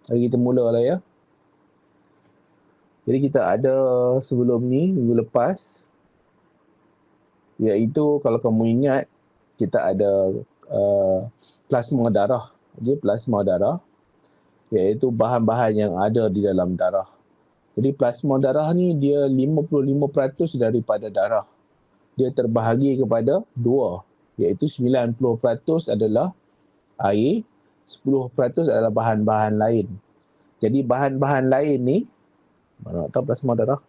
Mari kita mula lah ya. Jadi kita ada sebelum ni, minggu lepas, iaitu kalau kamu ingat, kita ada plasma darah. Jadi plasma darah, iaitu bahan-bahan yang ada di dalam darah. Jadi plasma darah ni dia 55% daripada darah. Dia terbahagi kepada dua, iaitu 90% adalah air, 10% adalah bahan-bahan lain. Jadi bahan-bahan lain ni, mana nak tahu plasma darah?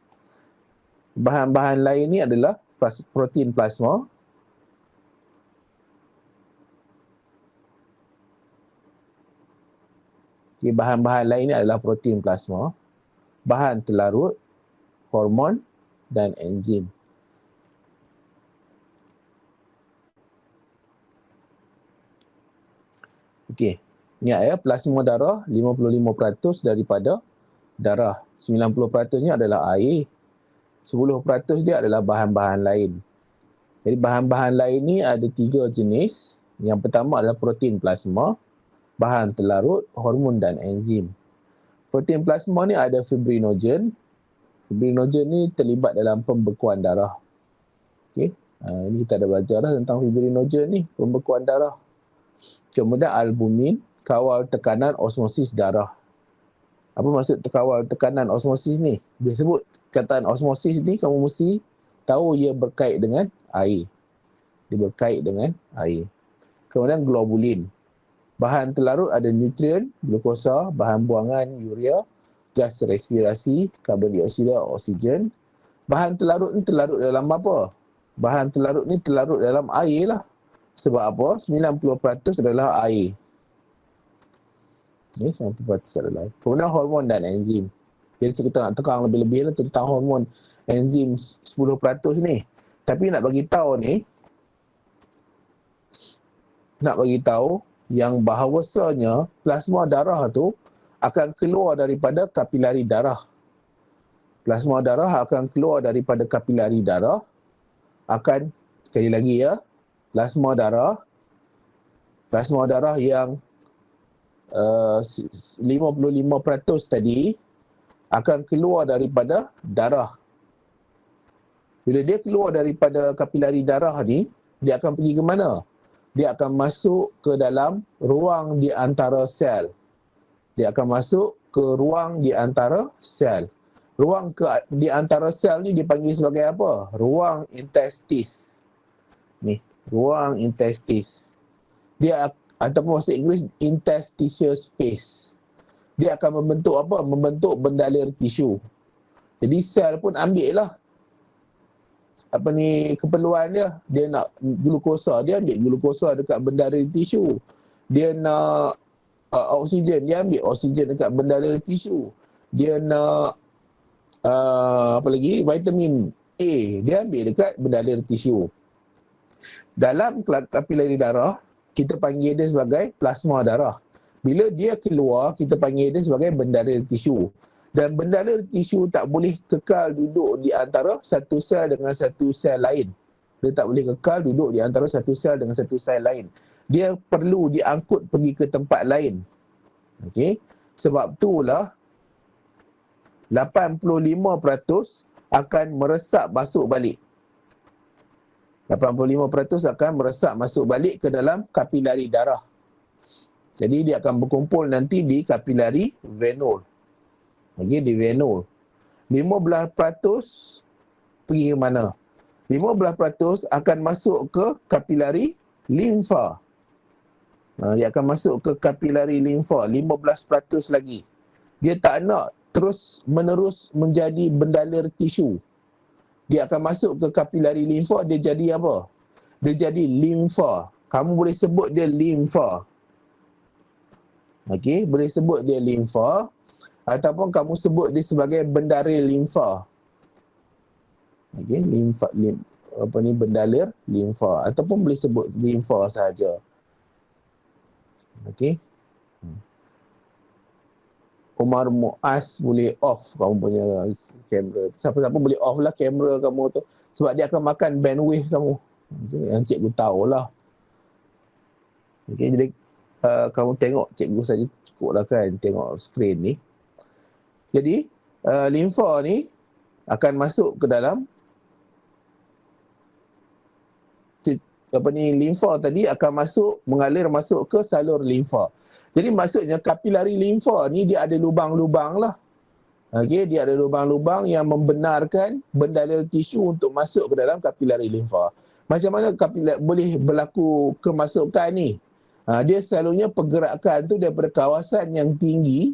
Bahan-bahan lain ni adalah protein plasma, okay, bahan-bahan lain ni adalah protein plasma, bahan terlarut, hormon dan enzim. Okey, ingat ya, plasma darah 55% daripada darah. 90% nya adalah air, 10% dia adalah bahan-bahan lain. Jadi bahan-bahan lain ni ada 3 jenis. Yang pertama adalah protein plasma, bahan terlarut, hormon dan enzim. Protein plasma ni ada fibrinogen. Fibrinogen ni terlibat dalam pembekuan darah. Okey, ini kita ada belajar dah tentang fibrinogen ni, pembekuan darah. Kemudian albumin, kawal tekanan osmosis darah. Apa maksud kawal tekanan osmosis ni? Bila sebut kataan osmosis ni, kamu mesti tahu ia berkait dengan air. Dia berkait dengan air. Kemudian globulin. Bahan terlarut ada nutrien, glukosa, bahan buangan, urea, gas respirasi, karbon dioksida, oksigen. Bahan terlarut ni terlarut dalam apa? Bahan terlarut ni terlarut dalam air lah. Sebab apa? 90% adalah air. Ini 90% adalah air. Kemudian hormon dan enzim. Jadi kita nak terang lebih-lebih lah tentang hormon enzim 10% ni. Tapi nak bagi tahu ni, yang bahawasanya plasma darah tu akan keluar daripada kapilari darah. Plasma darah akan keluar daripada kapilari darah, akan, sekali lagi ya, plasma darah yang 55% tadi akan keluar daripada darah. Bila dia keluar daripada kapilari darah ni, dia akan pergi ke mana? Dia akan masuk ke dalam ruang di antara sel. Dia akan masuk ke ruang di antara sel. Ruang di antara sel ni dipanggil sebagai apa? Ruang intestis. Ni, ruang intestis. Dia, ataupun bahasa Inggeris, interstitial space. Dia akan membentuk apa? Membentuk bendalir tisu. Jadi sel pun ambil lah keperluan dia. Dia nak glukosa, dia ambil glukosa dekat bendalir tisu. Dia nak oksigen, dia ambil oksigen dekat bendalir tisu. Dia nak vitamin A, dia ambil dekat bendalir tisu. Dalam kapilari darah, kita panggil dia sebagai plasma darah. Bila dia keluar, kita panggil dia sebagai bendalir tisu. Dan bendalir tisu tak boleh kekal duduk di antara satu sel dengan satu sel lain. Dia tak boleh kekal duduk di antara satu sel dengan satu sel lain. Dia perlu diangkut pergi ke tempat lain. Okey? Sebab itulah 85% akan meresap masuk balik. 85% akan meresap masuk balik ke dalam kapilari darah. Jadi dia akan berkumpul nanti di kapilari venul. Okey, di venul. 15% pergi ke mana? 15% akan masuk ke kapilari limfa. Dia akan masuk ke kapilari limfa. 15% lagi. Dia tak nak terus menerus menjadi bendalir tisu. Dia akan masuk ke kapilari limfa, dia jadi apa? Dia jadi limfa. Kamu boleh sebut dia limfa. Okey, boleh sebut dia limfa ataupun kamu sebut dia sebagai bendalir limfa. Okey, bendalir limfa ataupun boleh sebut limfa saja. Okey. Umar Muaz boleh off kamu punya kamera. Siapa-siapa boleh off lah kamera kamu tu. Sebab dia akan makan bandwidth kamu. Okay, yang cikgu tahulah. Okay, jadi kamu tengok cikgu saja cukup lah kan tengok skrin ni. Jadi limfa ni akan masuk ke dalam limfa tadi akan mengalir masuk ke salur limfa. Jadi maksudnya kapilari limfa ni dia ada lubang-lubang lah. Okey, dia ada lubang-lubang yang membenarkan bendalur tisu untuk masuk ke dalam kapilari limfa. Macam mana boleh berlaku kemasukan ni? Dia selalunya pergerakan tu daripada kawasan yang tinggi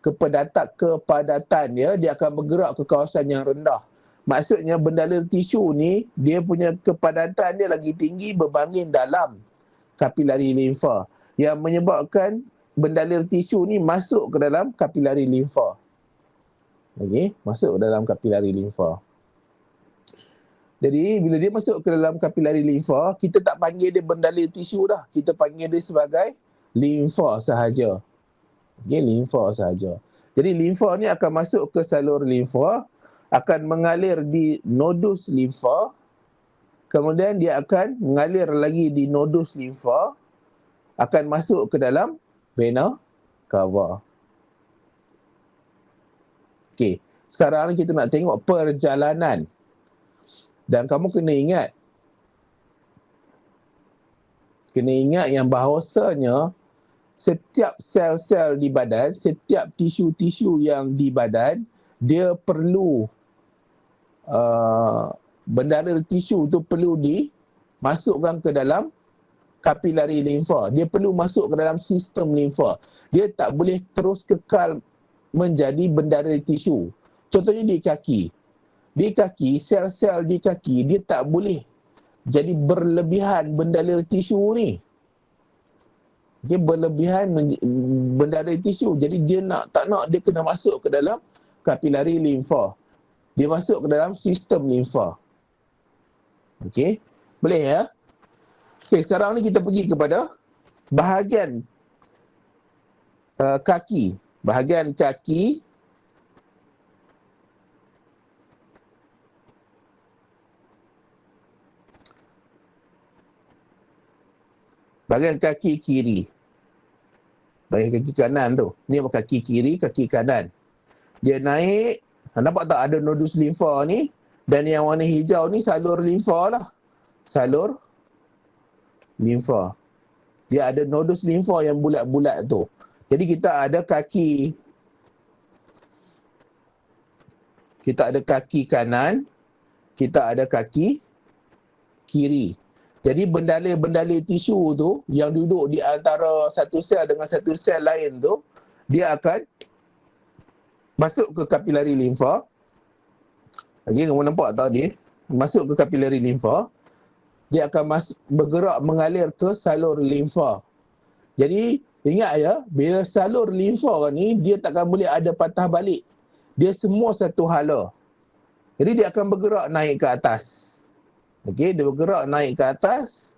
kepadatan dia akan bergerak ke kawasan yang rendah. Maksudnya bendalur tisu ni dia punya kepadatan dia lagi tinggi berbanding dalam kapilari limfa yang menyebabkan bendalur tisu ni masuk ke dalam kapilari limfa. Okey, masuk ke dalam kapilari limfa. Jadi bila dia masuk ke dalam kapilari limfa, kita tak panggil dia bendalur tisu dah. Kita panggil dia sebagai limfa sahaja. Okey, limfa sahaja. Jadi limfa ni akan masuk ke salur limfa, akan mengalir di nodus limfa, kemudian dia akan mengalir lagi di nodus limfa, akan masuk ke dalam vena cava. Okey, sekarang kita nak tengok perjalanan. Dan kamu kena ingat yang bahawasanya setiap sel-sel di badan, setiap tisu-tisu yang di badan, dia perlu bendalur tisu tu perlu dimasukkan ke dalam kapilari limfa. Dia perlu masuk ke dalam sistem limfa. Dia tak boleh terus kekal menjadi bendalur tisu. Contohnya di kaki. Di kaki, sel-sel di kaki, dia tak boleh jadi berlebihan bendalur tisu ni. Dia berlebihan bendalur tisu. Jadi dia tak nak dia kena masuk ke dalam kapilari limfa. Dia masuk ke dalam sistem limfa. Okey, boleh ya? Okey, sekarang ni kita pergi kepada bahagian kaki. Bahagian kaki kiri. Bahagian kaki kanan tu. Ni kaki kiri, kaki kanan. Dia naik, nampak tak ada nodus limfa ni? Dan yang warna hijau ni salur limfa lah. Salur limfa. Dia ada nodus limfa yang bulat-bulat tu. Jadi kita ada kaki kanan, kita ada kaki kiri. Jadi bendalur tisu tu yang duduk di antara satu sel dengan satu sel lain tu, dia akan masuk ke kapilari limfa. Okey, kamu nampak tak dia? Masuk ke kapilari limfa. Dia akan bergerak mengalir ke salur limfa. Jadi ingat ya, bila salur limfa ni dia takkan boleh ada patah balik. Dia semua satu hala. Jadi dia akan bergerak naik ke atas. Okey, dia bergerak naik ke atas.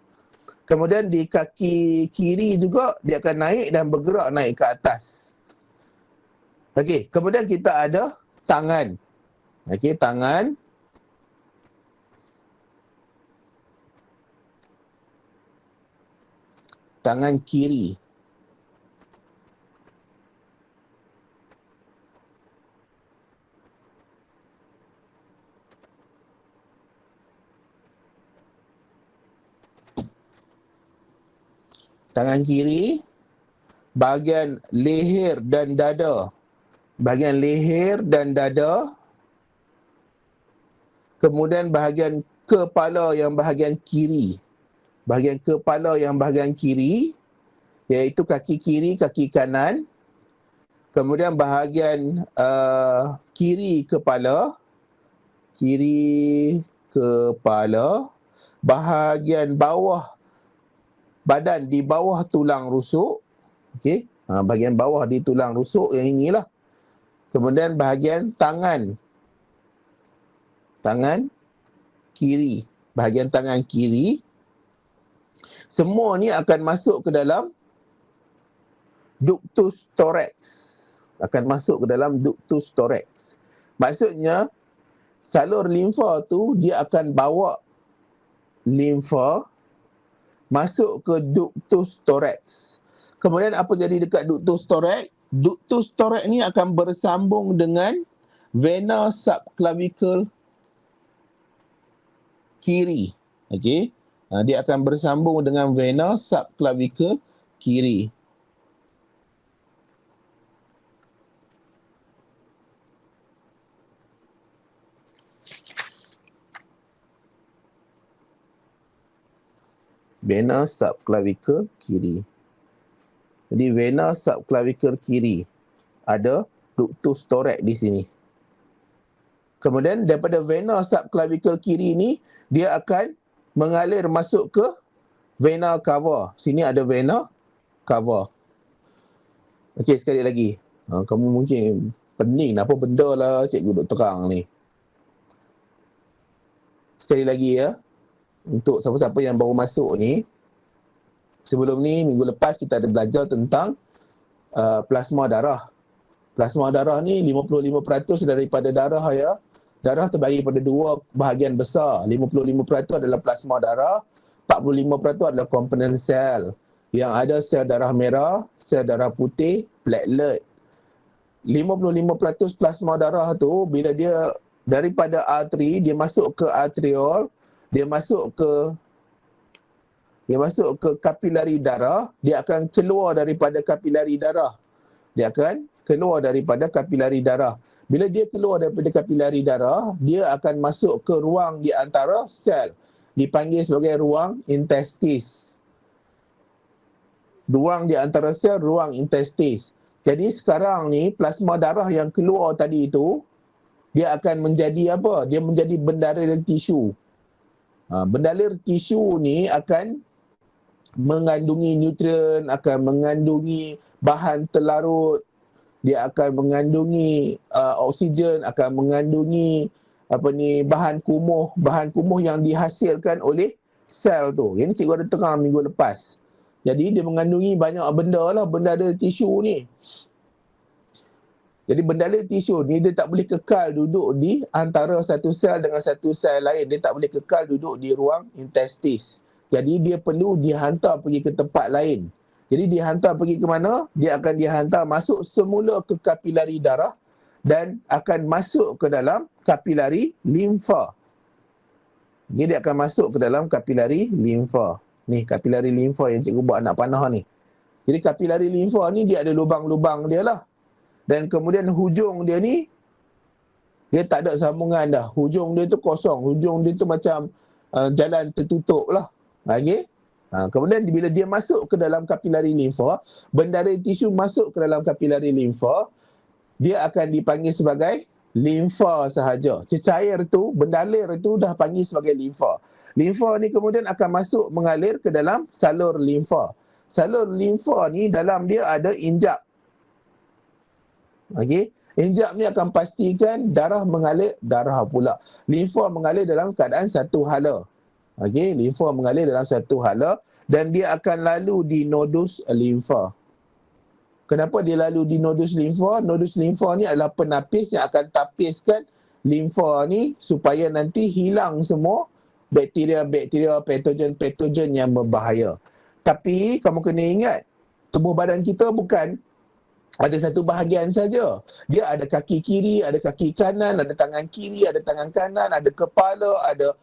Kemudian di kaki kiri juga dia akan naik dan bergerak naik ke atas. Okey, kemudian kita ada tangan. Okey, tangan. Tangan kiri. Tangan kiri, bahagian leher dan dada. Bahagian leher dan dada. Kemudian bahagian kepala yang bahagian kiri. Bahagian kepala yang bahagian kiri, iaitu kaki kiri, kaki kanan. Kemudian bahagian kiri kepala. Kiri kepala. Bahagian bawah badan di bawah tulang rusuk. Okey, bahagian bawah di tulang rusuk yang inilah. Kemudian bahagian tangan. Tangan kiri. Bahagian tangan kiri. Semua ni akan masuk ke dalam ductus thorax. Akan masuk ke dalam ductus thorax. Maksudnya, salur limfa tu dia akan bawa limfa masuk ke ductus thorax. Kemudian apa jadi dekat ductus thorax? Ductus thorax ni akan bersambung dengan vena subclavicle kiri. Okey. Dia akan bersambung dengan vena subclavicle kiri. Vena subclavicle kiri. Jadi vena subclavicle kiri ada ductus thorax di sini. Kemudian daripada vena subclavicle kiri ni dia akan mengalir masuk ke vena cava. Sini ada vena cava. Okey, sekali lagi. Kamu mungkin pening apa benda lah cikgu duk terang ni. Sekali lagi ya. Untuk siapa-siapa yang baru masuk ni, sebelum ni minggu lepas kita ada belajar tentang plasma darah. Plasma darah ni 55% daripada darah ya. Darah terbagi pada dua bahagian besar. 55% adalah plasma darah, 45% adalah komponen sel. Yang ada sel darah merah, sel darah putih, platelet. 55% plasma darah tu bila dia daripada arteri, dia masuk ke arteriol, dia masuk ke kapilari darah, dia akan keluar daripada kapilari darah. Dia akan keluar daripada kapilari darah. Bila dia keluar daripada kapilari darah, dia akan masuk ke ruang di antara sel. Dipanggil sebagai ruang intestis. Ruang di antara sel, ruang intestis. Jadi sekarang ni plasma darah yang keluar tadi itu, dia akan menjadi apa? Dia menjadi bendalir tisu. Bendalir tisu ni akan mengandungi nutrien, akan mengandungi bahan terlarut, dia akan mengandungi oksigen, akan mengandungi bahan kumuh yang dihasilkan oleh sel tu. Yang ni cikgu ada terang minggu lepas. Jadi dia mengandungi banyak benda lah bendalir tisu ni. Jadi bendalir tisu ni dia tak boleh kekal duduk di antara satu sel dengan satu sel lain. Dia tak boleh kekal duduk di ruang intestis. Jadi dia perlu dihantar pergi ke tempat lain. Jadi dihantar pergi ke mana? Dia akan dihantar masuk semula ke kapilari darah dan akan masuk ke dalam kapilari limfa. Jadi dia akan masuk ke dalam kapilari limfa. Ni kapilari limfa yang cikgu buat anak panah ni. Jadi kapilari limfa ni dia ada lubang-lubang dia lah. Dan kemudian hujung dia ni, dia tak ada sambungan dah. Hujung dia tu kosong. Hujung dia tu macam jalan tertutup lah. Okay? Kemudian bila dia masuk ke dalam kapilari limfa, bendarir tisu masuk ke dalam kapilari limfa, dia akan dipanggil sebagai limfa sahaja. Cecair tu, bendalir tu dah panggil sebagai limfa. Limfa ni kemudian akan masuk mengalir ke dalam salur limfa. Salur limfa ni dalam dia ada injap. Okey, injap ni akan pastikan darah mengalir, darah pula. Limfa mengalir dalam keadaan satu hala. Okey, limfa mengalir dalam satu hala dan dia akan lalu di nodus limfa. Kenapa dia lalu di nodus limfa? Nodus limfa ni adalah penapis yang akan tapiskan limfa ni supaya nanti hilang semua bakteria-bakteria, patogen-patogen yang berbahaya. Tapi kamu kena ingat, tubuh badan kita bukan ada satu bahagian saja. Dia ada kaki kiri, ada kaki kanan, ada tangan kiri, ada tangan kanan, ada kepala, ada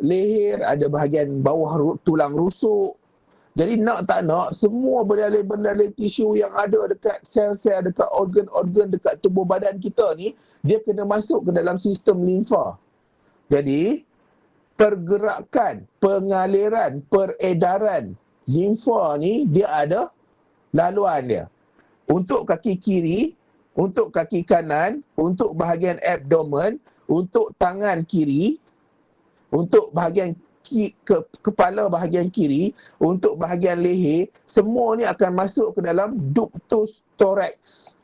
leher, ada bahagian bawah tulang rusuk. Jadi nak tak nak, semua bendalir-bendalir tisu yang ada dekat sel-sel, dekat organ-organ, dekat tubuh badan kita ni, dia kena masuk ke dalam sistem limfa. Jadi, pergerakan, pengaliran, peredaran limfa ni, dia ada laluan dia. Untuk kaki kiri, untuk kaki kanan, untuk bahagian abdomen, untuk tangan kiri, untuk bahagian kepala bahagian kiri, untuk bahagian leher, semua ni akan masuk ke dalam ductus thorax.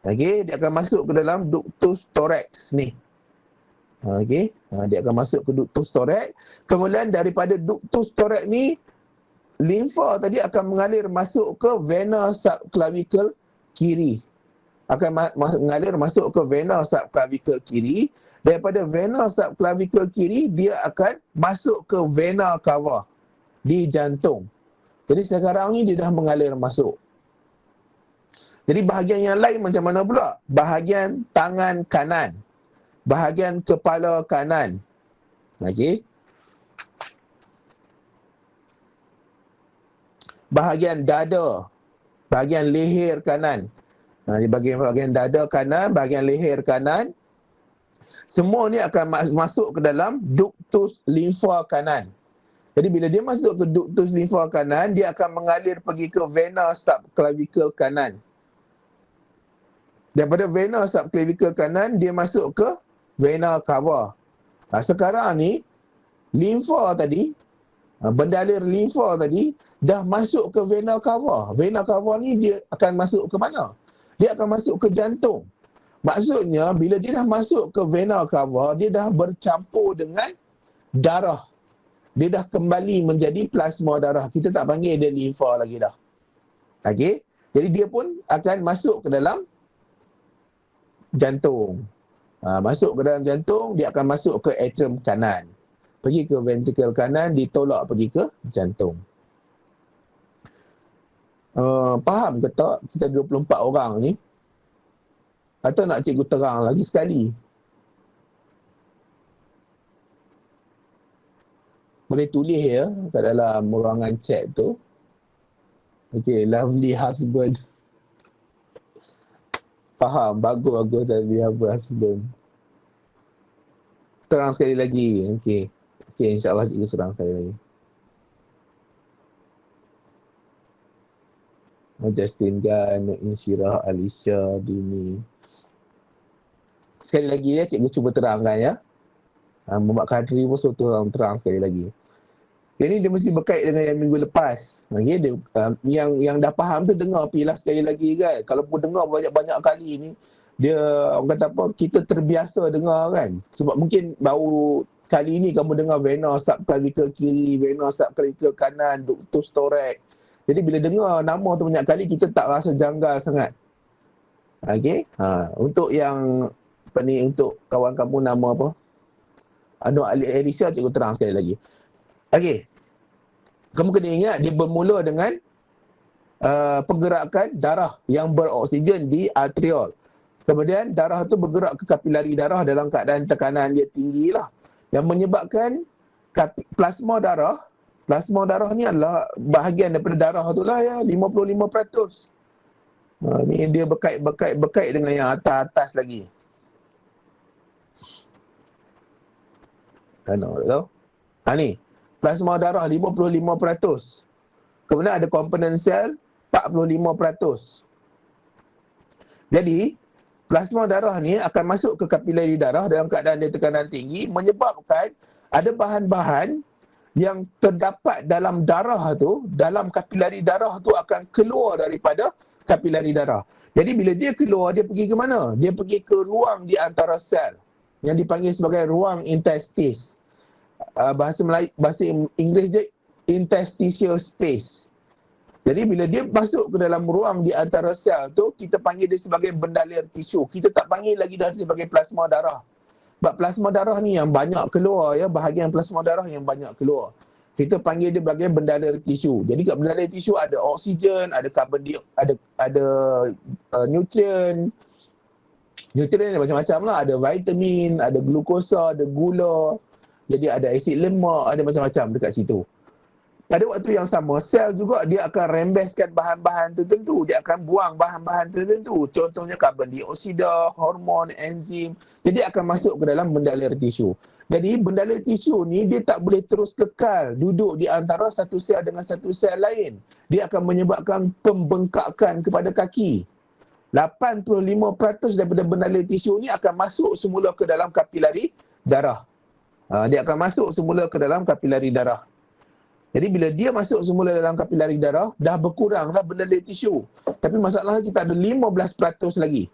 Okey, dia akan masuk ke dalam ductus thorax ni. Okey, dia akan masuk ke ductus thorax. Kemudian daripada ductus thorax ni, limfa tadi akan mengalir masuk ke vena subclavicle kiri. Akan mengalir masuk ke vena subclavicle kiri. Daripada vena subclavicle kiri, dia akan masuk ke vena cava. di jantung. Jadi sekarang ni dia dah mengalir masuk. Jadi bahagian yang lain macam mana pula? Bahagian tangan kanan, bahagian kepala kanan. Okey. Bahagian dada, bahagian leher kanan. Di bahagian dada kanan, bahagian leher kanan. Semua ni akan masuk ke dalam ductus limfa kanan. Jadi bila dia masuk ke ductus limfa kanan, dia akan mengalir pergi ke vena subclavicle kanan. Daripada vena subclavicle kanan, dia masuk ke vena cava. Sekarang ni, limfa tadi, bendalir limfa tadi, dah masuk ke vena cava. Vena cava ni dia akan masuk ke mana? Dia akan masuk ke jantung. Maksudnya, bila dia dah masuk ke vena cava, dia dah bercampur dengan darah. Dia dah kembali menjadi plasma darah. Kita tak panggil dia limfa lagi dah. Okey? Jadi dia pun akan masuk ke dalam jantung. Masuk ke dalam jantung, dia akan masuk ke atrium kanan. Pergi ke ventricle kanan, ditolak pergi ke jantung. Faham ke tak kita 24 orang ni? Atau nak cikgu terang lagi sekali? Boleh tulis ya kat dalam ruangan chat tu. Okey, lovely husband. Faham, bagus tadi apa husband. Terang sekali lagi. Okey. Okey, insya-Allah cikgu serang sekali lagi. Justin Gan, Insyirah, Alicia, Dini. Sekali lagi ya, cikgu cuba terangkan ya. Muhammad Kadri pun suruh terang sekali lagi. Ini dia mesti berkait dengan yang minggu lepas. Okay, dia, yang dah faham tu dengar pilah sekali lagi kan. Kalau pun dengar banyak-banyak kali ni, dia orang kata apa, kita terbiasa dengar kan. Sebab mungkin baru kali ni kamu dengar vena subclavicle kiri, vena subclavicle kanan, ductus thorax. Jadi bila dengar nama tu banyak kali, kita tak rasa janggal sangat. Okay, untuk yang apa ni, untuk kawan kamu nama apa? Alicia, cikgu terang sekali lagi. Okey. Kamu kena ingat dia bermula dengan pergerakan darah yang beroksigen di atriol. Kemudian darah tu bergerak ke kapilari darah dalam keadaan tekanan dia tinggi lah. Yang menyebabkan plasma darah. Plasma darah ni adalah bahagian daripada darah tu lah ya, 55%. Ni dia berkait dengan yang atas-atas lagi. Tahu? Ni. Plasma darah 55%. Kemudian ada komponen sel 45%. Jadi, plasma darah ni akan masuk ke kapilari darah dalam keadaan dia tekanan tinggi, menyebabkan ada bahan-bahan yang terdapat dalam darah tu, dalam kapilari darah tu akan keluar daripada kapilari darah. Jadi bila dia keluar, dia pergi ke mana? Dia pergi ke ruang di antara sel yang dipanggil sebagai ruang interstice. Bahasa Inggeris dia interstitial space. Jadi bila dia masuk ke dalam ruang di antara sel tu, kita panggil dia sebagai bendalir tisu. Kita tak panggil lagi dah sebagai plasma darah. Sebab plasma darah ni yang banyak keluar ya, bahagian plasma darah yang banyak keluar. Kita panggil dia sebagai bendalir tisu. Jadi kat bendalir tisu ada oksigen, ada karbon dioksida, ada nutrien. Nutrien macam-macam lah. Ada vitamin, ada glukosa, ada gula. Jadi ada asid lemak, ada macam-macam dekat situ. Pada waktu yang sama, sel juga dia akan rembeskan bahan-bahan tertentu. Dia akan buang bahan-bahan tertentu. Contohnya karbon dioksida, hormon, enzim. Jadi akan masuk ke dalam bendalir tisu. Jadi bendalir tisu ni dia tak boleh terus kekal duduk di antara satu sel dengan satu sel lain. Dia akan menyebabkan pembengkakan kepada kaki. 85% daripada bendalir tisu ni akan masuk semula ke dalam kapilari darah. Dia akan masuk semula ke dalam kapilari darah. Jadi bila dia masuk semula dalam kapilari darah, dah berkuranglah bendalir tisu. Tapi masalahnya kita ada 15% lagi.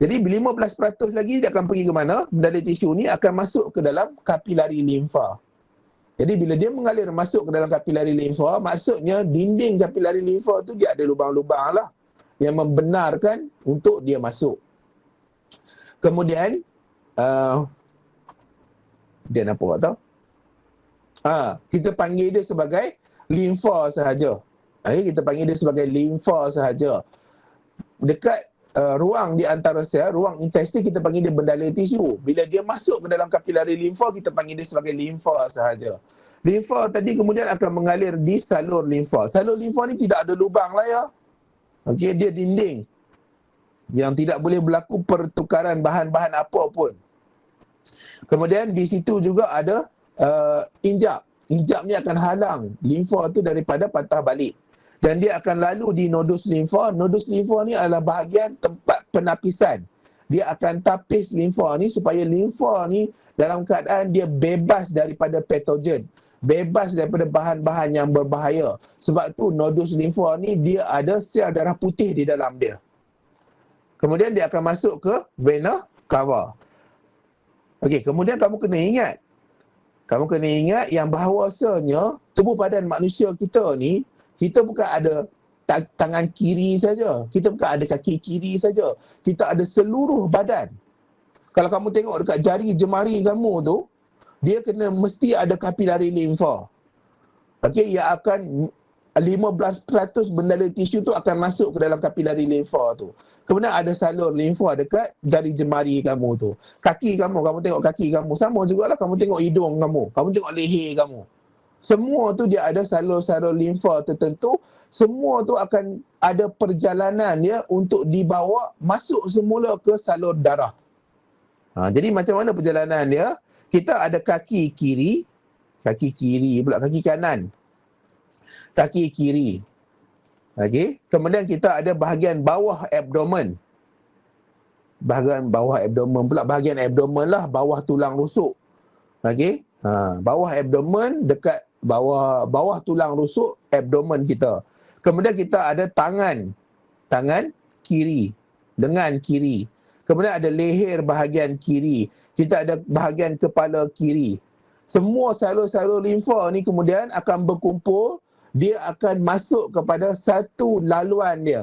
Jadi 15% lagi dia akan pergi ke mana? Bendalir tisu ni akan masuk ke dalam kapilari limfa. Jadi bila dia mengalir masuk ke dalam kapilari limfa, maksudnya dinding kapilari limfa tu dia ada lubang-lubang lah yang membenarkan untuk dia masuk. Kemudian dia nampak tak? Kita panggil dia sebagai limfa sahaja. Kita panggil dia sebagai limfa sahaja. Dekat ruang di antara sel, ruang intestin, kita panggil dia bendalai tisu. Bila dia masuk ke dalam kapilari limfa, kita panggil dia sebagai limfa sahaja. Limfa tadi kemudian akan mengalir di salur limfa. Salur limfa ni tidak ada lubang lah ya. Okey, dia dinding yang tidak boleh berlaku pertukaran bahan-bahan apa pun. Kemudian di situ juga ada injap. Injap ni akan halang limfa tu daripada patah balik. Dan dia akan lalu di nodus limfa. Nodus limfa ni adalah bahagian tempat penapisan. Dia akan tapis limfa ni supaya limfa ni dalam keadaan dia bebas daripada patogen. Bebas daripada bahan-bahan yang berbahaya. Sebab tu nodus limfa ni dia ada sel darah putih di dalam dia. Kemudian dia akan masuk ke vena cava. Okey, kemudian kamu kena ingat yang bahawasanya tubuh badan manusia kita ni, kita bukan ada tangan kiri saja, kita bukan ada kaki kiri saja, kita ada seluruh badan. Kalau kamu tengok dekat jari jemari kamu tu, dia mesti ada kapilari limfa. Okey, yang akan 15% bendalai tisu tu akan masuk ke dalam kapilari limfa tu. Kemudian ada salur limfa dekat jari jemari kamu tu. Kaki kamu tengok kaki kamu, sama jugalah kamu tengok hidung kamu tengok leher kamu. Semua tu dia ada salur-salur limfa tertentu. Semua tu akan ada perjalanan dia untuk dibawa masuk semula ke salur darah. Jadi macam mana perjalanan dia? Kita ada kaki kiri pula, kaki kanan. Kaki kiri. Okey, kemudian kita ada bahagian bawah abdomen. Bahagian bawah abdomen pula, bahagian abdomen lah bawah tulang rusuk. Okey, bawah abdomen dekat bawah tulang rusuk abdomen kita. Kemudian kita ada tangan kiri, lengan kiri. Kemudian ada leher bahagian kiri. Kita ada bahagian kepala kiri. Semua salur-salur limfa ni kemudian akan berkumpul, dia akan masuk kepada satu laluan dia.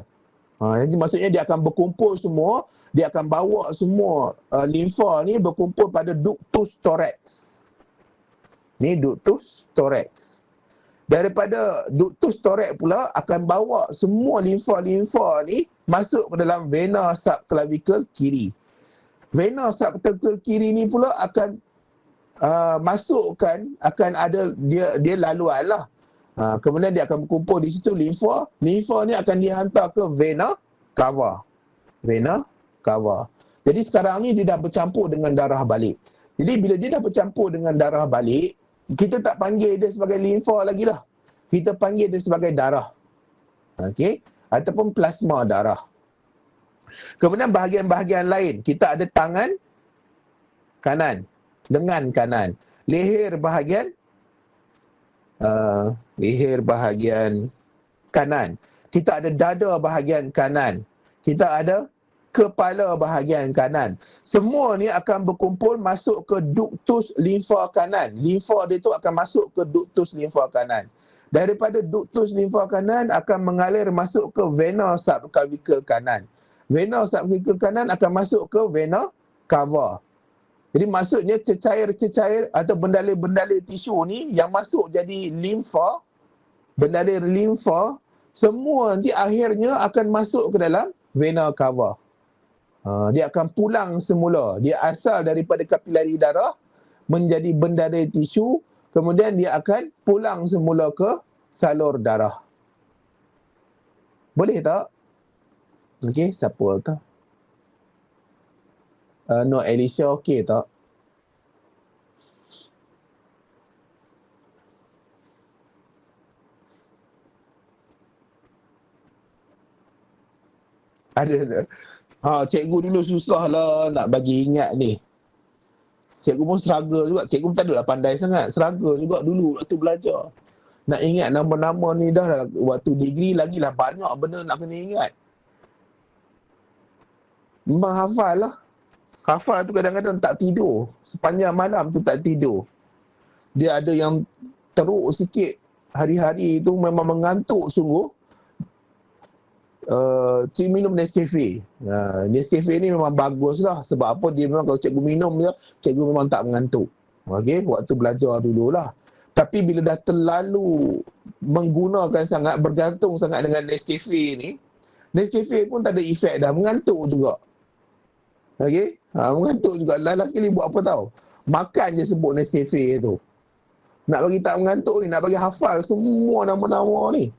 Jadi maksudnya dia akan berkumpul semua, dia akan bawa semua limfa ni berkumpul pada ductus thorax. Ni ductus thorax. Daripada ductus thorax pula akan bawa semua limfa-limfa ni masuk ke dalam vena subclavicle kiri. Vena subclavicle kiri ni pula akan akan ada dia laluan lah. Kemudian dia akan berkumpul di situ limfa. Limfa ni akan dihantar ke vena cava. Vena cava. Jadi sekarang ni dia dah bercampur dengan darah balik. Jadi bila dia dah bercampur dengan darah balik, kita tak panggil dia sebagai limfa lagi lah. Kita panggil dia sebagai darah. Okey? Ataupun plasma darah. Kemudian bahagian-bahagian lain, kita ada tangan kanan, lengan kanan, leher bahagian kanan. Kita ada dada bahagian kanan. Kita ada kepala bahagian kanan. Semua ni akan berkumpul masuk ke ductus limfa kanan. Limfa dia tu akan masuk ke ductus limfa kanan. Daripada ductus limfa kanan akan mengalir masuk ke vena subclavicle kanan. Vena subclavicle kanan akan masuk ke vena cava. Jadi maksudnya cecair-cecair atau bendalai-bendalai tisu ni yang masuk jadi limfa, bendalai limfa, semua nanti akhirnya akan masuk ke dalam vena cava. Dia akan pulang semula. Dia asal daripada kapilari darah menjadi bendalai tisu, kemudian dia akan pulang semula ke salur darah. Boleh tak? Okey, siapa tak? No, Alicia okey tak? Ada. Cikgu dulu susah lah nak bagi ingat ni. Cikgu pun struggle juga. Cikgu pun tak adalah pandai sangat. Struggle juga dulu waktu belajar. Nak ingat nama-nama ni dah waktu degree lagilah banyak benda nak kena ingat. Memang hafal lah. Hafal tu kadang-kadang tak tidur. Sepanjang malam tu tak tidur. Dia ada yang teruk sikit. Hari-hari tu memang mengantuk sungguh. Cik minum Nescafe. Nescafe ni memang bagus lah. Sebab apa? Dia memang kalau cikgu minum je, cikgu memang tak mengantuk. Okey, waktu belajar dululah. Tapi bila dah terlalu menggunakan sangat, bergantung sangat dengan Nescafe ni, Nescafe pun tak ada efek dah, mengantuk juga. Okey? Mengantuk juga. Last sekali buat apa tahu? Makan je sebut Nescafe tu. Nak bagi tak mengantuk ni, nak bagi hafal semua nama-nama ni.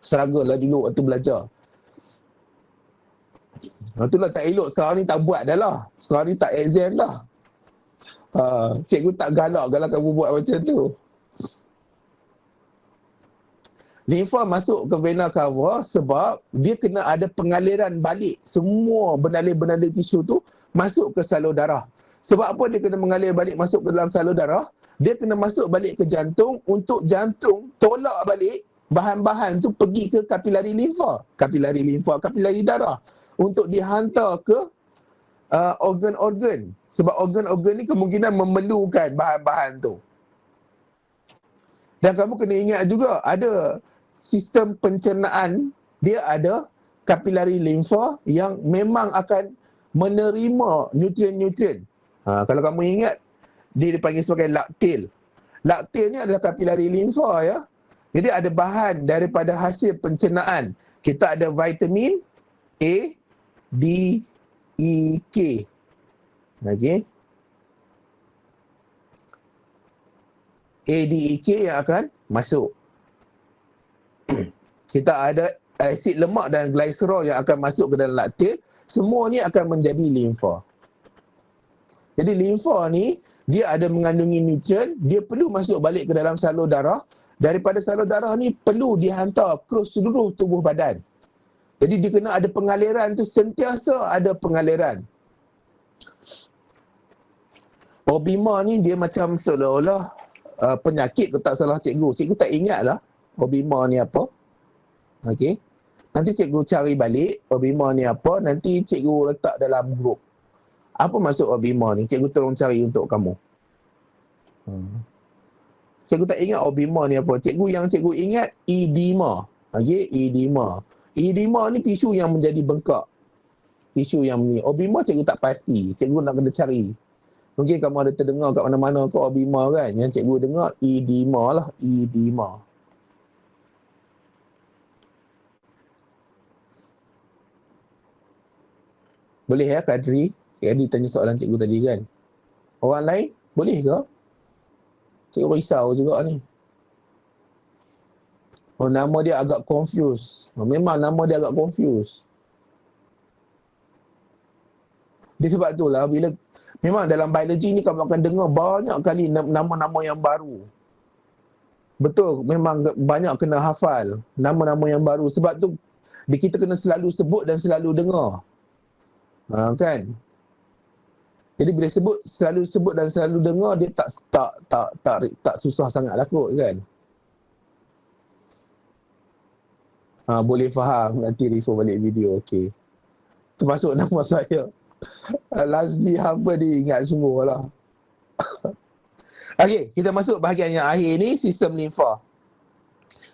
Struggle lah dulu waktu belajar. Itulah tak elok sekarang ni tak buat dah lah. Sekarang ni tak exam dah. Cikgu tak galak kalau kamu buat macam tu. Limfa masuk ke vena cava sebab dia kena ada pengaliran balik semua benali-benali tisu tu masuk ke salur darah. Sebab apa dia kena mengalir balik masuk ke dalam salur darah? Dia kena masuk balik ke jantung untuk jantung tolak balik bahan-bahan tu pergi ke kapilari limfa, kapilari darah untuk dihantar ke organ-organ. Sebab organ-organ ni kemungkinan memerlukan bahan-bahan tu. Dan kamu kena ingat juga, ada sistem pencernaan, dia ada kapilari limfa yang memang akan menerima nutrien-nutrien. Kalau kamu ingat, dia dipanggil sebagai laktil. Laktil ni adalah kapilari limfa ya. Jadi ada bahan daripada hasil pencernaan. Kita ada vitamin A, D, E, K. Okey. A, D, E, K yang akan masuk. Kita ada asid lemak dan glycerol yang akan masuk ke dalam laktil. Semua ni akan menjadi limfa. Jadi limfa ni, dia ada mengandungi nutrien, dia perlu masuk balik ke dalam salur darah. Daripada salur darah ni perlu dihantar ke seluruh tubuh badan. Jadi dia kena ada pengaliran tu, sentiasa ada pengaliran. Obima ni dia macam seolah-olah penyakit, kalau tak salah cikgu. Cikgu tak ingat lah Obima ni apa. Okey. Nanti cikgu cari balik Obima ni apa, nanti cikgu letak dalam grup. Apa maksud Obima ni? Cikgu tolong cari untuk kamu. Cikgu tak ingat Obima ni apa. Yang cikgu ingat edema. Okey, edema. Edema ni tisu yang menjadi bengkak. Tisu yang ni. Obima cikgu tak pasti. Cikgu nak kena cari. Mungkin kamu ada terdengar kat mana-mana ke Obima kan. Yang cikgu dengar edema lah. Edema. Boleh ya Kadri? Kadri tanya soalan cikgu tadi kan. Orang lain boleh ke? Cikgu risau juga ni. Oh, nama dia agak confuse. Memang nama dia agak confuse. Dia sebab itulah bila memang dalam biologi ni kamu akan dengar banyak kali nama-nama yang baru. Betul, memang banyak kena hafal nama-nama yang baru. Sebab tu kita kena selalu sebut dan selalu dengar. Kan? Jadi bila selalu sebut dan selalu dengar, dia tak susah sangat lah kot kan. Boleh faham, nanti refer balik video. Okey. Termasuk nama saya. Lazli Hamba diingat semua lah. Okey, kita masuk bahagian yang akhir ni, sistem limfa.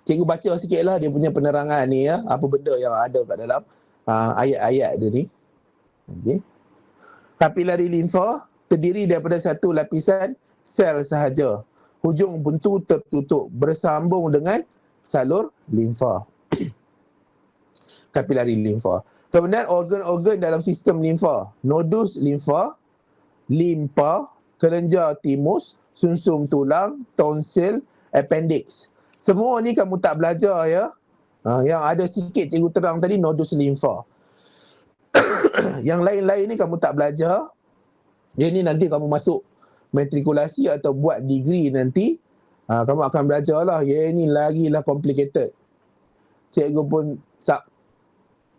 Cikgu baca sikit lah dia punya penerangan ni ya. Apa benda yang ada kat dalam ayat-ayat dia ni. Okey. Kapilari limfa terdiri daripada satu lapisan sel sahaja. Hujung buntu tertutup bersambung dengan salur limfa. Kapilari limfa. Kemudian organ-organ dalam sistem limfa. Nodus limfa, limpa, kelenjar timus, sumsum tulang, tonsil, appendix. Semua ni kamu tak belajar ya. Yang ada sikit cikgu terang tadi nodus limfa. Yang lain-lain ni kamu tak belajar. Dia ni nanti kamu masuk matrikulasi atau buat degree nanti, kamu akan belajar lah. Yang ni lagilah complicated. Cikgu pun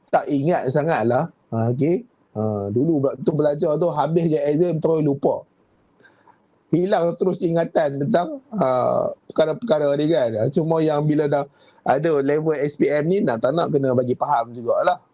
tak ingat sangat lah. Okay. Dulu waktu belajar tu habis je exam terus lupa. Hilang terus ingatan tentang perkara-perkara ni kan. Cuma yang bila dah ada level SPM ni, tak nak kena bagi faham jugalah.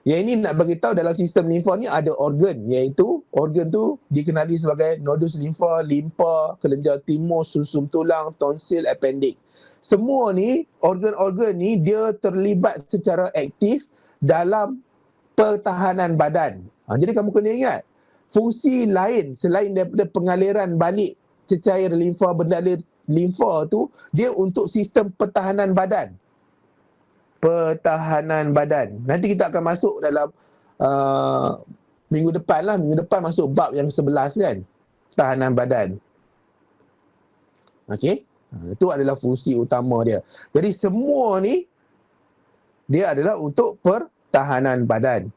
Yang ini nak bagi tahu dalam sistem limfa ni ada organ, iaitu organ tu dikenali sebagai nodus limfa, limpa, kelenjar timus, sumsum tulang, tonsil, appendix. Semua ni, organ-organ ni dia terlibat secara aktif dalam pertahanan badan. Jadi kamu kena ingat, fungsi lain selain daripada pengaliran balik cecair limfa, bendalir limfa tu dia untuk sistem pertahanan badan. Pertahanan badan. Nanti kita akan masuk dalam minggu depan masuk bab yang 11 kan. Pertahanan badan. Okey. Itu adalah fungsi utama dia. Jadi semua ni dia adalah untuk pertahanan badan.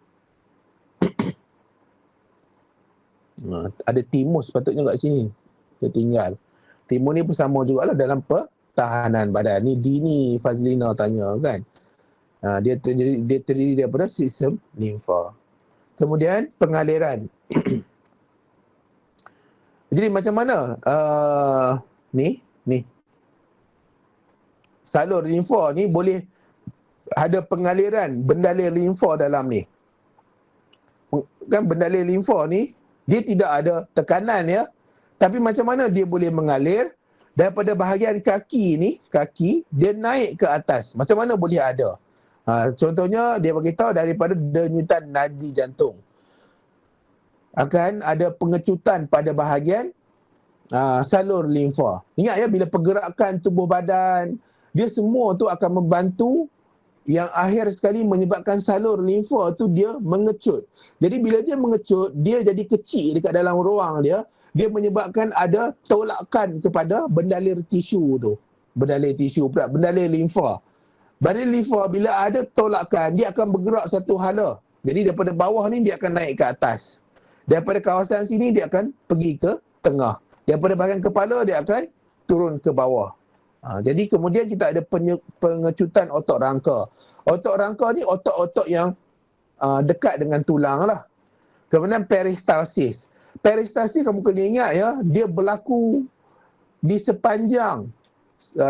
Ada timus patutnya kat sini. Dia tinggal. Timus ni pun sama jugalah dalam pertahanan badan. Ni Dini Fazlina tanya kan. Dia terdiri daripada sistem limfa. Kemudian pengaliran. Jadi macam mana ni salur limfa ni boleh ada pengaliran bendalir limfa dalam ni. Kan bendalir limfa ni dia tidak ada tekanan ya. Tapi macam mana dia boleh mengalir daripada bahagian kaki dia naik ke atas. Macam mana boleh ada? Contohnya dia beritahu daripada denyutan nadi jantung. Akan ada pengecutan pada bahagian salur limfa. Ingat ya, bila pergerakan tubuh badan, dia semua tu akan membantu yang akhir sekali menyebabkan salur limfa tu dia mengecut. Jadi bila dia mengecut, dia jadi kecil dekat dalam ruang dia. Dia menyebabkan ada tolakan kepada bendalir tisu tu. Bendalir tisu pula, bendalir limfa. Bendalir limfa bila ada tolakan, dia akan bergerak satu hala. Jadi daripada bawah ni dia akan naik ke atas. Daripada kawasan sini dia akan pergi ke tengah. Daripada bahagian kepala dia akan turun ke bawah. Jadi kemudian kita ada pengecutan otot rangka. Otot rangka ni otot-otot yang dekat dengan tulang lah. Kemudian peristalsis. Peristalsis kamu kena ingat ya, dia berlaku di sepanjang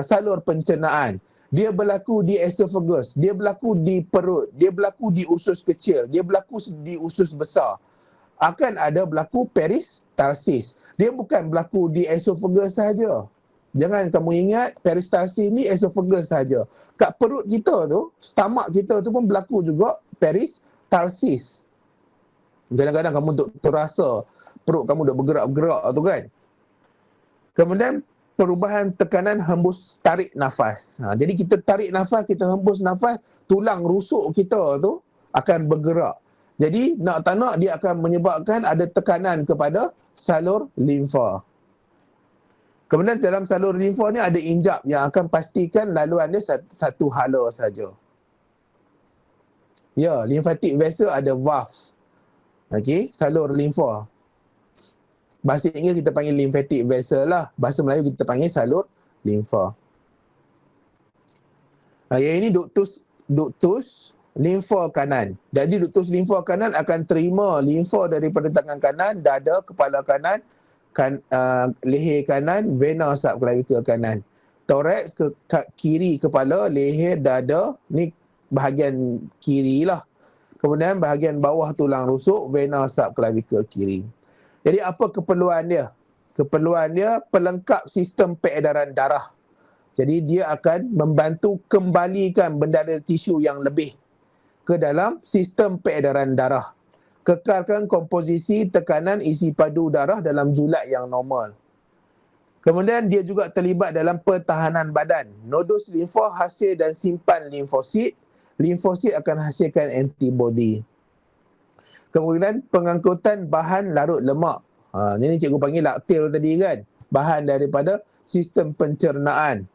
salur pencernaan. Dia berlaku di esophagus, dia berlaku di perut, dia berlaku di usus kecil, dia berlaku di usus besar. Akan ada berlaku peristalsis. Dia bukan berlaku di esophagus saja. Jangan kamu ingat peristalsis ni esophagus saja. Kat perut kita tu, stomach kita tu pun berlaku juga peristalsis. Kadang-kadang kamu terasa perut kamu dah bergerak-gerak tu kan. Kemudian perubahan tekanan hembus tarik nafas. Jadi kita tarik nafas, kita hembus nafas, tulang rusuk kita tu akan bergerak. Jadi nak tak nak dia akan menyebabkan ada tekanan kepada salur limfa. Kemudian dalam salur limfa ni ada injap yang akan pastikan laluan dia satu hala saja. Ya, lymphatic vessel ada valve. Okey, salur limfa. Bahasa Inggeris kita panggil lymphatic vessel lah. Bahasa Melayu kita panggil salur limfa. Yang ini ductus limfa kanan. Jadi ductus limfa kanan akan terima limfa daripada tangan kanan, dada, kepala kanan, leher kanan, vena subclavicle kanan. Thorax ke kiri kepala, leher, dada, ni bahagian kiri lah. Kemudian bahagian bawah tulang rusuk, vena subclavicle kiri. Jadi apa keperluan dia? Keperluan dia pelengkap sistem peredaran darah. Jadi dia akan membantu kembalikan bendalir tisu yang lebih ke dalam sistem peredaran darah. Kekalkan komposisi tekanan isi padu darah dalam julat yang normal. Kemudian dia juga terlibat dalam pertahanan badan. Nodus limfa hasil dan simpan limfosit. Limfosit akan hasilkan antibody. Kemudian pengangkutan bahan larut lemak. Ini cikgu panggil laktil tadi kan. Bahan daripada sistem pencernaan.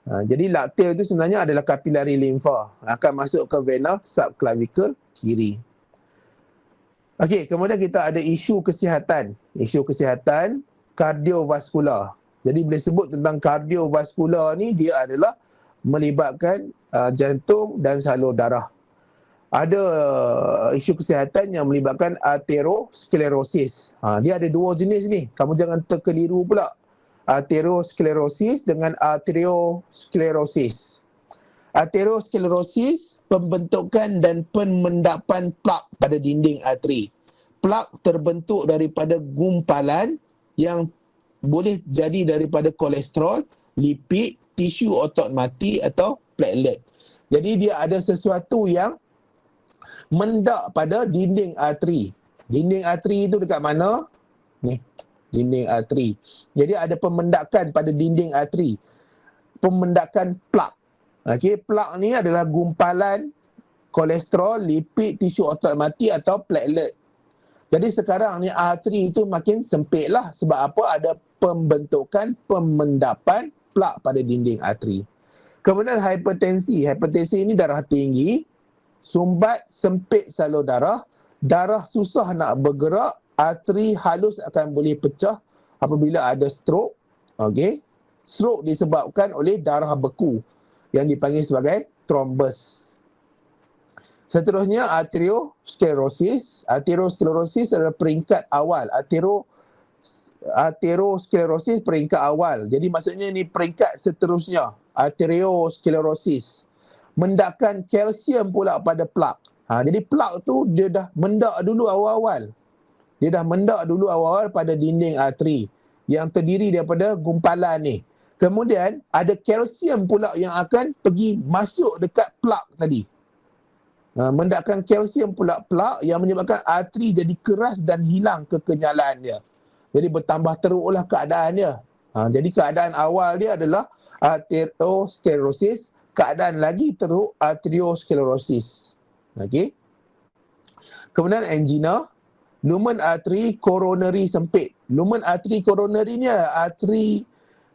Jadi laktil itu sebenarnya adalah kapilari limfa. Akan masuk ke vena subclavicle kiri. Okey, kemudian kita ada isu kesihatan. Isu kesihatan kardiovaskular. Jadi bila sebut tentang kardiovaskular ni, dia adalah melibatkan jantung dan salur darah. Ada isu kesihatan yang melibatkan arteriosklerosis. Dia ada dua jenis ni. Kamu jangan terkeliru pula. Arteriosklerosis dengan arteriosklerosis. Arteriosklerosis, pembentukan dan pemendapan plak pada dinding arteri. Plak terbentuk daripada gumpalan yang boleh jadi daripada kolesterol, lipid, tisu otot mati atau platelet. Jadi dia ada sesuatu yang mendak pada dinding arteri. Dinding arteri itu dekat mana? Ni. dinding arteri. Jadi ada pemendakan pada dinding arteri. Pemendakan plak. Okey, plak ni adalah gumpalan kolesterol, lipid, tisu otot mati atau platelet. Jadi sekarang ni arteri itu makin sempit lah. Sebab apa? Ada pembentukan pemendapan plak pada dinding arteri. Kemudian hipertensi. Hipertensi ini darah tinggi, sumbat, sempit salur darah, darah susah nak bergerak, arteri halus akan boleh pecah apabila ada stroke. Okey. Stroke disebabkan oleh darah beku yang dipanggil sebagai trombus. Seterusnya arteriosklerosis. Arteriosklerosis adalah peringkat awal. Arteriosklerosis peringkat awal. Jadi maksudnya ini peringkat seterusnya. Arteriosklerosis. Mendakan kalsium pula pada plak. Jadi plak tu dia dah mendak dulu awal-awal. Dia dah mendak dulu awal-awal pada dinding arteri yang terdiri daripada gumpalan ni. Kemudian ada kalsium pula yang akan pergi masuk dekat plak tadi. Mendakkan kalsium pula plak yang menyebabkan arteri jadi keras dan hilang kekenyalan dia. Jadi bertambah teruklah keadaan dia. Jadi keadaan awal dia adalah arteriosklerosis, keadaan lagi teruk arteriosklerosis. Okey. Kemudian angina, lumen arteri koronari sempit. Lumen arteri koronari ni adalah arteri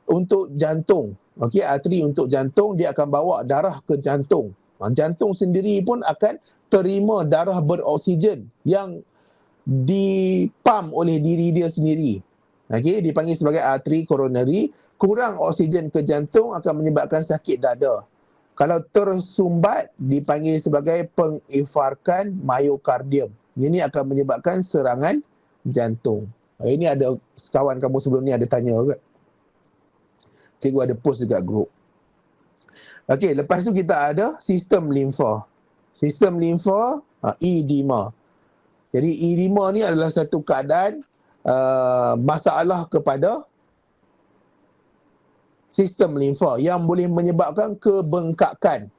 untuk jantung. Okey, arteri untuk jantung, dia akan bawa darah ke jantung. Jantung sendiri pun akan terima darah beroksigen yang dipam oleh diri dia sendiri. Okey, dipanggil sebagai arteri koronari. Kurang oksigen ke jantung akan menyebabkan sakit dada. Kalau tersumbat dipanggil sebagai penginfarkan myokardium. Ini akan menyebabkan serangan jantung. Ini ada kawan kamu sebelum ni ada tanya ke? Cikgu ada post dekat grup. Okey, lepas tu kita ada sistem limfa. Sistem limfa, edema. Jadi edema ni adalah satu keadaan masalah kepada sistem limfa yang boleh menyebabkan kebengkakan.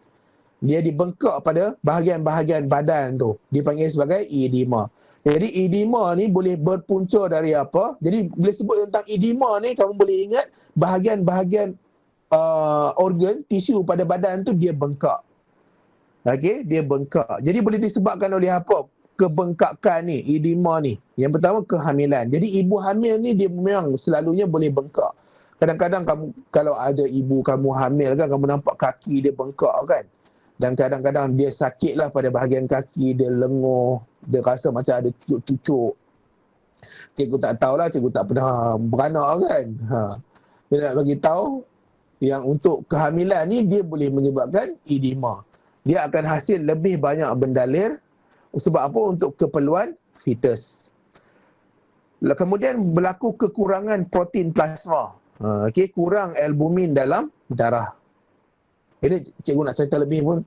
Dia dibengkak pada bahagian-bahagian badan tu. Dipanggil sebagai edema. Jadi edema ni boleh berpunca dari apa? Jadi bila sebut tentang edema ni, kamu boleh ingat bahagian-bahagian organ, tisu pada badan tu dia bengkak. Okey, dia bengkak. Jadi boleh disebabkan oleh apa? Kebengkakan ni, edema ni. Yang pertama kehamilan. Jadi ibu hamil ni dia memang selalunya boleh bengkak. Kadang-kadang kamu kalau ada ibu kamu hamil kan, kamu nampak kaki dia bengkak kan. Dan kadang-kadang dia sakitlah pada bahagian kaki, dia lenguh, dia rasa macam ada cucuk-cucuk. Cikgu tak tahulah, cikgu tak pernah beranak kan. Dia nak bagi tahu yang untuk kehamilan ni dia boleh menyebabkan edema. Dia akan hasil lebih banyak bendalir. Sebab apa? Untuk keperluan fetus. Kemudian berlaku kekurangan protein plasma. Okay, kurang albumin dalam darah. Ini cikgu nak cerita lebih pun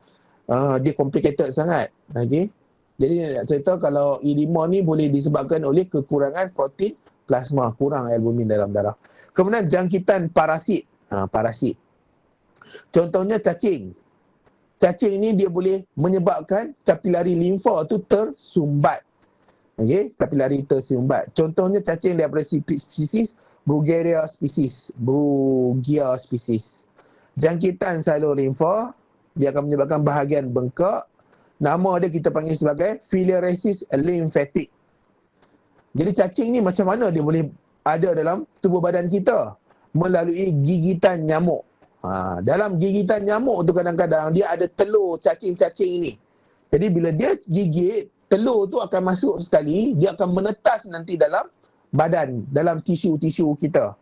dia complicated sangat. Okay. Jadi nak cerita kalau edema ni boleh disebabkan oleh kekurangan protein plasma, kurang albumin dalam darah. Kemudian jangkitan parasit. Parasit. Contohnya cacing. Cacing ni dia boleh menyebabkan kapilari limfa tu tersumbat. Okey, kapilari tersumbat. Contohnya cacing daripada spesies Bruguiera species. Jangkitan salur limfa, dia akan menyebabkan bahagian bengkak. Nama dia kita panggil sebagai filariasis lymphatic. Jadi cacing ni macam mana dia boleh ada dalam tubuh badan kita? Melalui gigitan nyamuk. Dalam gigitan nyamuk tu kadang-kadang dia ada telur cacing-cacing ni. Jadi bila dia gigit, telur tu akan masuk sekali, dia akan menetas nanti dalam badan, dalam tisu-tisu kita.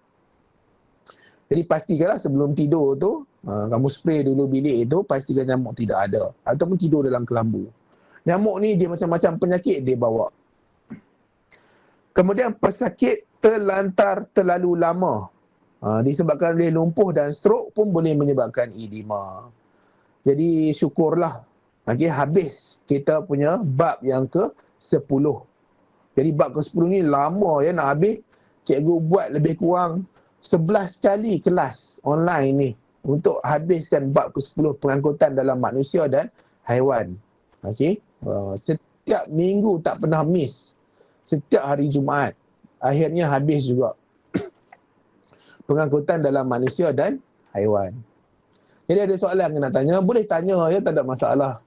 Jadi pastikanlah sebelum tidur tu, kamu spray dulu bilik itu, pastikan nyamuk tidak ada. Ataupun tidur dalam kelambu. Nyamuk ni dia macam-macam penyakit dia bawa. Kemudian pesakit terlantar terlalu lama. Disebabkan oleh lumpuh dan stroke pun boleh menyebabkan edema. Jadi syukurlah. Okay, habis kita punya bab yang ke-10. Jadi bab ke-10 ni lama ya nak habis. Cikgu buat lebih kurang 11 kali kelas online ni untuk habiskan bab ke-10 pengangkutan dalam manusia dan haiwan. Okey. Setiap minggu tak pernah miss. Setiap hari Jumaat. Akhirnya habis juga. pengangkutan dalam manusia dan haiwan. Jadi ada soalan yang nak tanya, boleh tanya ya, tak ada masalah.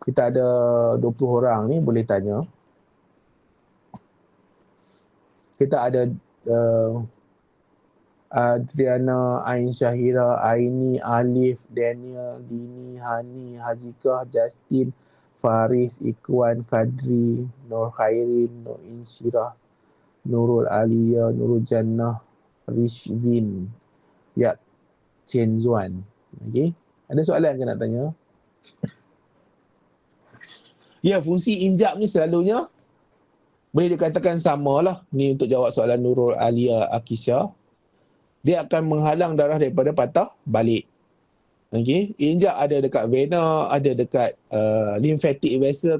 Kita ada 20 orang ni, boleh tanya. Kita ada Adriana, Ain Syahira, Aini, Alif, Daniel, Dini, Hani, Hazikah, Justin, Faris, Ikwan, Kadri, Nur Khairin, Nur Insyirah, Nurul Aliyah, Nurul Jannah, Rishvin, Yap, Chen Zuan. Okey. Ada soalan ke nak tanya? Ya, fungsi injap ni selalunya boleh dikatakan samalah. Ni untuk jawab soalan Nurul Aliyah Akisha. Dia akan menghalang darah daripada patah balik. Okey, injak ada dekat vena, ada dekat lymphatic vessel,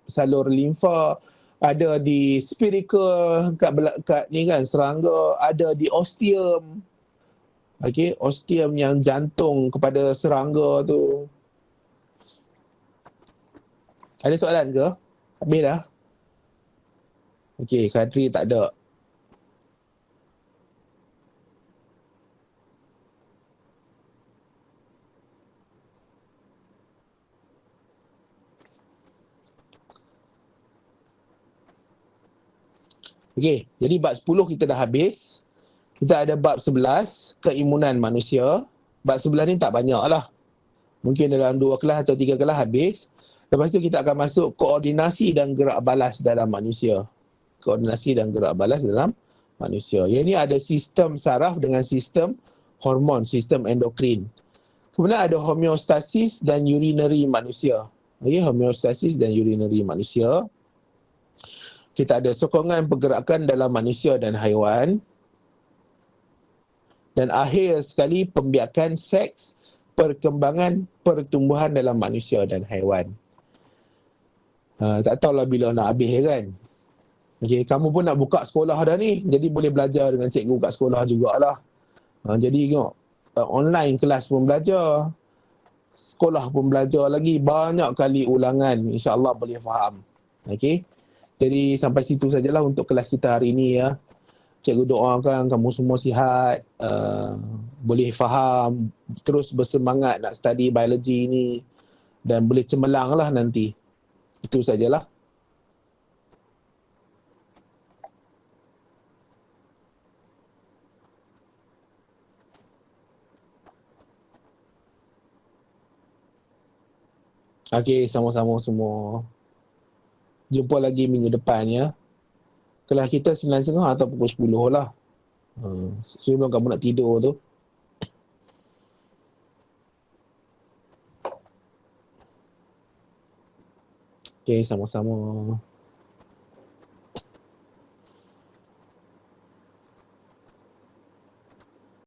salur limfa, ada di spiracle kat ni kan, serangga, ada di ostium. Okey, ostium yang jantung kepada serangga tu. Ada soalan ke? Habis dah? Okey, Kadri tak ada. Okey, jadi bab 10 kita dah habis. Kita ada bab 11, keimunan manusia. Bab 11 ni tak banyak lah. Mungkin dalam 2 kelas atau 3 kelas habis. Lepas tu kita akan masuk koordinasi dan gerak balas dalam manusia. Koordinasi dan gerak balas dalam manusia. Yang ini ada sistem saraf dengan sistem hormon, sistem endokrin. Kemudian ada homeostasis dan urinary manusia. Okay, homeostasis dan urinary manusia. Kita ada sokongan pergerakan dalam manusia dan haiwan. Dan akhir sekali pembiakan seks, perkembangan pertumbuhan dalam manusia dan haiwan. Tak tahulah bila nak habis kan. Okay, kamu pun nak buka sekolah dah ni, jadi boleh belajar dengan cikgu kat sekolah jugalah. Jadi tengok, online kelas pun belajar, sekolah pun belajar lagi, banyak kali ulangan, insyaAllah boleh faham. Okay, jadi sampai situ sajalah untuk kelas kita hari ini ya. Cikgu doakan kamu semua sihat, boleh faham, terus bersemangat nak study biologi ni, dan boleh cemerlang lah nanti. Itu sajalah. Okey, sama-sama semua. Jumpa lagi minggu depan ya. Kelas kita 9.30 atau pukul 10 lah. Sebelum kamu nak tidur tu. Okey, sama-sama.